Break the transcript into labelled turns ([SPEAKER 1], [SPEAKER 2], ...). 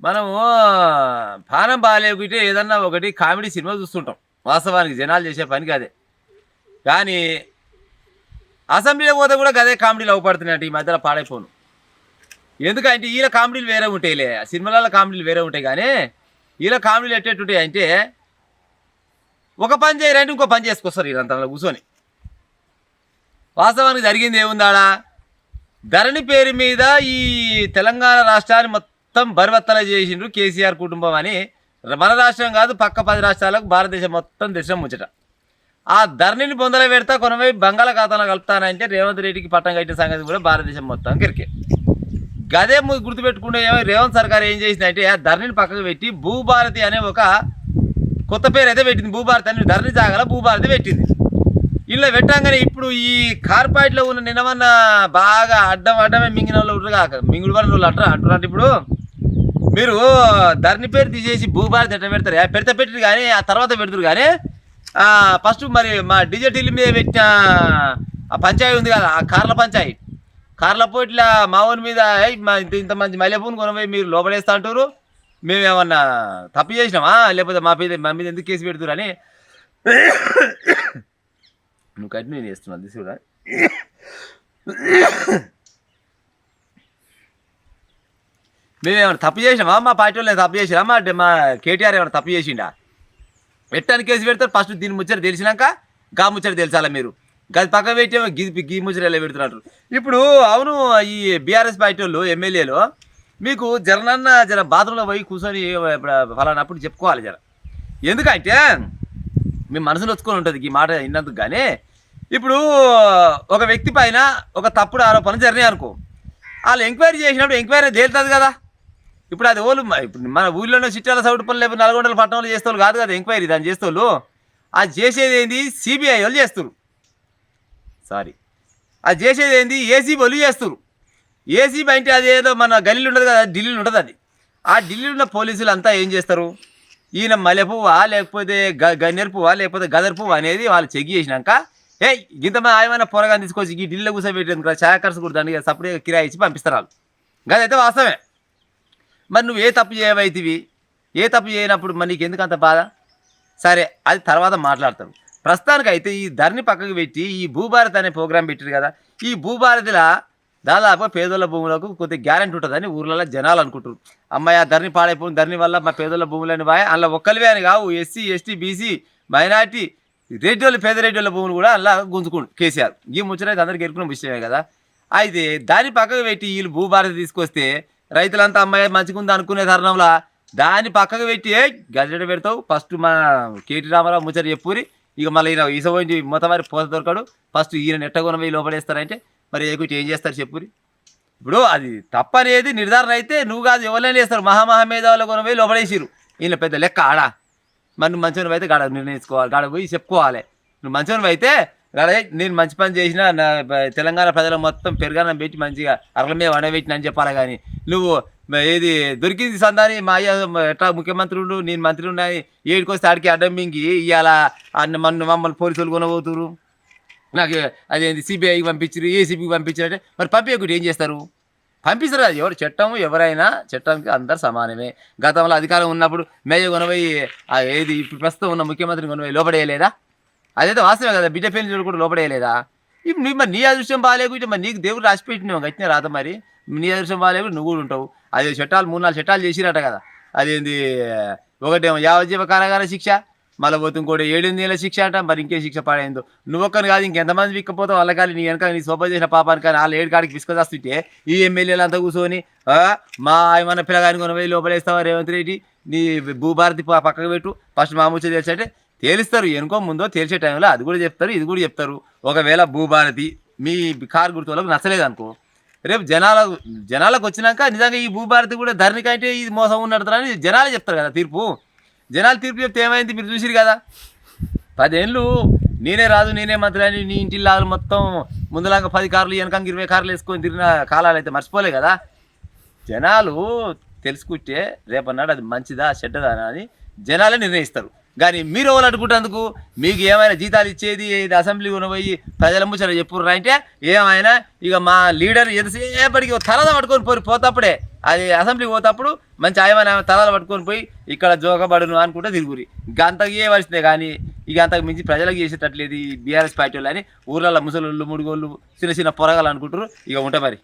[SPEAKER 1] మనము పానం బాగాలేకుంటే ఏదన్నా ఒకటి కామెడీ సినిమా చూస్తుంటాం. వాస్తవానికి జనాలు చేసే పని అదే. కానీ అసెంబ్లీలో పోతే కూడా గదే కామెడీలు అవపడుతున్నాయంట ఈ మధ్యలో పాడైపోను. ఎందుకంటే ఈల కామెడీలు వేరే ఉంటాయిలే, సినిమాలలో కామెడీలు వేరే ఉంటాయి. కానీ ఈల కామెడీలు ఎట్టేటుంటాయి అంటే ఒక పని చేయరంటే ఇంకో పని చేసుకొస్తారు వీళ్ళంతా కూర్చొని. వాస్తవానికి జరిగింది ఏముందాడా, ధరణి పేరు మీద ఈ తెలంగాణ రాష్ట్రాన్ని మొత్తం బరువత్తల చేసిండ్రు కేసీఆర్ కుటుంబం అని. మన రాష్ట్రం కాదు, పక్క 10 రాష్ట్రాలకు భారతదేశం మొత్తం దేశం ముచ్చట. ఆ ధరణిని బొందల పెడతా కొనవై బంగాళాఖాతంలో కలుపుతానంటే రేవంత్ రెడ్డికి పట్టం కట్టిన సంగతి కూడా భారతదేశం మొత్తం కిరికే. గదే గుర్తుపెట్టుకుంటే రేవంత్ సర్కార్ ఏం చేసిందంటే ఆ ధరణిని పక్కకు పెట్టి భూభారతి అనే ఒక కొత్త పేరు అయితే పెట్టింది. భూభారతి అని ధరణి జాగల భూభారతి పెట్టింది. ఇలా పెట్టంగానే ఇప్పుడు ఈ కార్పొరేట్లో ఉన్న నిన్నమన్న బాగా అడ్డమే మింగిన వాళ్ళు ఉంటారు కాక, మింగుడు పడిన వాళ్ళు అంటున్నట్టు ఇప్పుడు మీరు ధరణి పేరు తీసేసి భూభారతి ఎట్లా పెడతారు? పెడితే పెట్టిరు కానీ ఆ తర్వాత పెడతారు. కానీ ఫస్ట్ మరి మా డిజిటల్ మీద పెట్టిన ఆ పంచాయతీ ఉంది కదా, ఆ కార్ల పంచాయతీ, కార్ల పోట్ల మావోని మీద ఇంత మంచి మల్లెపూని కొనపోయి మీరు లోపడేస్తా అంటారు. మేము ఏమన్నా తప్పు చేసినామా, లేకపోతే మా మీద ఎందుకు కేసు పెడుతురు అని నువ్వు కంటిన్యూ చేస్తున్నావు. దిస్ కూడా మేమేమన్నా తప్పు చేసినామా, మా పార్టీ వాళ్ళు తప్పు చేసినా, మా కేటీఆర్ ఏమైనా తప్పు చేసిండా? పెట్టడానికి కేసు పెడతారు. ఫస్ట్ దీని ముచ్చట తెలిసినాక గా ముచ్చట తెలిసాలా మీరు. గది పక్క పెట్టేమో గీ ముచ్చట ఎలా పెడుతున్నారు. ఇప్పుడు అవును, ఈ బీఆర్ఎస్ పార్టీ వాళ్ళు ఎమ్మెల్యేలు మీకు జర బాత్రూంలో పోయి కూర్చొని ఫలానప్పుడు చెప్పుకోవాలి జర. ఎందుకంటే మీ మనసులో వచ్చుకొని ఉంటుంది ఈ మాట విన్నందుకు. కానీ ఇప్పుడు ఒక వ్యక్తి పైన ఒక తప్పుడు ఆరోపణ జరిగినాయి అనుకో, వాళ్ళు ఎంక్వైరీ చేసినప్పుడు ఎంక్వైరీ తేలుతుంది కదా. ఇప్పుడు అది ఇప్పుడు మన ఊళ్ళోనే చిట్టాల సౌటుపల్లి లేకపోతే నల్గొండల పట్టణంలో చేస్తోళ్ళు కాదు కదా ఎంక్వైరీ. దాన్ని చేస్తోళ్ళు అది చేసేది ఏంది సిబిఐ వాళ్ళు చేస్తారు. అది చేసేది ఏంది ఏసీబీ వాళ్ళు చేస్తారు. ఏసీబీ అంటే అదేదో మన గల్లీలు ఉండదు కదా, ఢిల్లీలో ఉంటుంది అది. ఆ ఢిల్లీలో ఉన్న పోలీసులు అంతా ఏం చేస్తారు, ఈయన మల్లె పువ్వా లేకపోతే గన్నేరు పువ్వా లేకపోతే గదర్ పువ్వు అనేది వాళ్ళు చెక్ చేసినాక ఇంతమంది ఆయమైనా పొరగా తీసుకొచ్చి ఈ ఢిల్లీలో కూర్చోబెట్టేందుకు ఛాయకర్స్ కూడా దానికి సపరేట్గా కిరాయి ఇచ్చి పంపిస్తారు వాళ్ళు. గదైతే వాస్తవమే. మరి నువ్వు ఏ తప్పు చేయవైతివి, ఏ తప్పు చేయనప్పుడు మరి నీకు ఎందుకు అంత బాధ? సరే, అది తర్వాత మాట్లాడతారు. ప్రస్తుతానికి అయితే ఈ ధరణి పక్కకు పెట్టి ఈ భూభారతి అనే ప్రోగ్రాం పెట్టారు కదా. ఈ భూభారతిలో దాదాపు పేదోళ్ళ భూములకు కొద్దిగా గ్యారెంటీ ఉంటుందని ఊర్లలో జనాలు అనుకుంటారు. అమ్మాయి ఆ ధరణి పాడైపోయింది, ధరణి వల్ల మా పేదోళ్ళ భూములని బాయ్ అందులో ఒక్కరివే అని కావు, SC ST BC minority Reddy పేద రెడ్డి భూములు కూడా అలా గుంజుకుంటు కేసీఆర్. ఈ ముచ్చరైతే అందరికీ ఎరుకున్న విషయమే కదా. అయితే దాన్ని పక్కకు పెట్టి వీళ్ళు భూభారతి తీసుకొస్తే రైతులంతా అమ్మాయి మంచిగుంది అనుకునే తరుణంలో దాన్ని పక్కకు పెట్టి గజెట్ పెడతావు. ఫస్ట్ మా కేటీ రామారావు ముచ్చట చెప్పురి, ఇక మళ్ళీ ఈయన ఈసపోయి మొత్తం వారి పోత దొరకడు. ఫస్ట్ ఈయన నెట్టగొన పోయి లోపడేస్తారంటే మరి ఏం చేస్తారు చెప్పురి. ఇప్పుడు అది తప్పనేది నిర్ధారణ అయితే నువ్వు కాదు ఎవరైనా చేస్తారు. మహామేధావుల కొన పోయి లోపడేసిరు, ఈయన పెద్ద లెక్క ఆడా. మరి నువ్వు మంచివని అయితే గాడ నిర్ణయించుకోవాలి, గాడ పోయి చెప్పుకోవాలి. నువ్వు మంచివని అయితే గాడ నేను మంచి పని చేసినా నా తెలంగాణ ప్రజలు మొత్తం పెరగాలని పెట్టి మంచిగా అరల మీద వండబెట్టిన అని చెప్పాలి. కానీ నువ్వు ఏది దొరికింది సందాని మా అయ్య ఎట్లా ముఖ్యమంత్రి ఉండు నేను మంత్రి ఉండని ఏడుకొస్తే ఆడికి అడ్డం మింగి ఇవాళ మమ్మల్ని పోలీసులు కొనబోతురు. నాకు అదేంటి సిబిఐకి పంపించారు, ఏసీబీకి పంపించారంటే మరి పంపించకుండా ఏం చేస్తారు? పంపిస్తారు కదా. ఎవరు చట్టం, ఎవరైనా చట్టానికి అందరు సమానమే. గతంలో అధికారం ఉన్నప్పుడు మేయ కొనబోయి ఏది ఇప్పుడు ప్రస్తుతం ఉన్న ముఖ్యమంత్రిని కొనబోయి లోపడేయలేదా? అదైతే వాస్తవమే కదా. బిడ్డ పేరు కూడా లోపడేయలేదా? ఇప్పుడు మరి నీ అదృష్టం బాగాలేకుంటే మరి నీకు దేవుడు రాసిపెట్టినావు గట్టిన రాత. మరి నీ అదృష్టం బాగాలేకుండా నువ్వు కూడా ఉంటావు. అదే చట్టాలు 3-4 చట్టాలు చేసిరట కదా. అదేంది ఒకటేమో యావజ్జీవ కారాగార శిక్ష, మళ్ళీ పోతే ఇంకోటి 7 నెలల శిక్ష అంట. మరి ఇంకే శిక్ష పడేందో నువ్వొక్కని కాదు ఇంకెంతమంది విక్కపోతావు వాళ్ళ కానీ నీ వెనక నీ సోప చేసిన పాపానికి కానీ వాళ్ళు 7 కాడికి విసుకొస్తుంటే ఈ ఎమ్మెల్యేలు అంతా కూర్చొని మా ఏమన్నా పిల్లగాని కొనపోయి లోపలేస్తావా రేవంత్ రెడ్డి, నీ భూభారతి పక్కకు పెట్టు ఫస్ట్ మా ముచ్చట తెలిసంటే తేలుస్తారు. ఎనుకో ముందో తెలిసే టైంలో అది కూడా చెప్తారు, ఇది కూడా చెప్తారు. ఒకవేళ భూభారతి మీ కారు గుర్తులకు నచ్చలేదు అనుకో, రేపు జనాలకు వచ్చినాక నిజంగా ఈ భూభారతి కూడా ధరణికంటే ఇది మోసం ఉన్నట్టు జనాలే చెప్తారు కదా తీర్పు. జనాలు తీర్పు చెప్తే ఏమైంది మీరు చూసిరు కదా. 10 ఏళ్ళు నేనే రాజు నేనే మంత్రి అని నీ ఇంటిల్లా మొత్తం ముందులాగా 10 కార్లు వెనకంగా 20 కార్లు వేసుకొని తిరిగిన కాలాలు అయితే మర్చిపోలే కదా. జనాలు తెలుసుకుంటే రేపన్నాడు అది మంచిదా చెడ్డదా అని జనాలే నిర్ణయిస్తారు. కానీ మీరు ఎవరు అడుగుంటందుకు మీకు ఏమైనా జీతాలు ఇచ్చేది ఇది అసెంబ్లీ పోయి ప్రజల ముచ్చట చెప్పుర్రా అంటే ఏమైనా ఇక మా లీడర్ ఎంతసేపటికి తలద పట్టుకొని పోతప్పుడే అది అసెంబ్లీకి పోతప్పుడు మంచి ఆయమైన తలలు పట్టుకొని పోయి ఇక్కడ జోకబడును అనుకుంటే తిరుగురి గంతకు చేయవలసిందే కానీ ఇక అంతకు మించి ప్రజలకు చేసేటట్లేదు ఈ బీఆర్ఎస్ పార్టీ వాళ్ళు అని ఊర్లలో ముసలోళ్ళు ముడిగోళ్ళు చిన్న చిన్న పొరగాలు అనుకుంటారు ఇక ఉంటాయి మరి.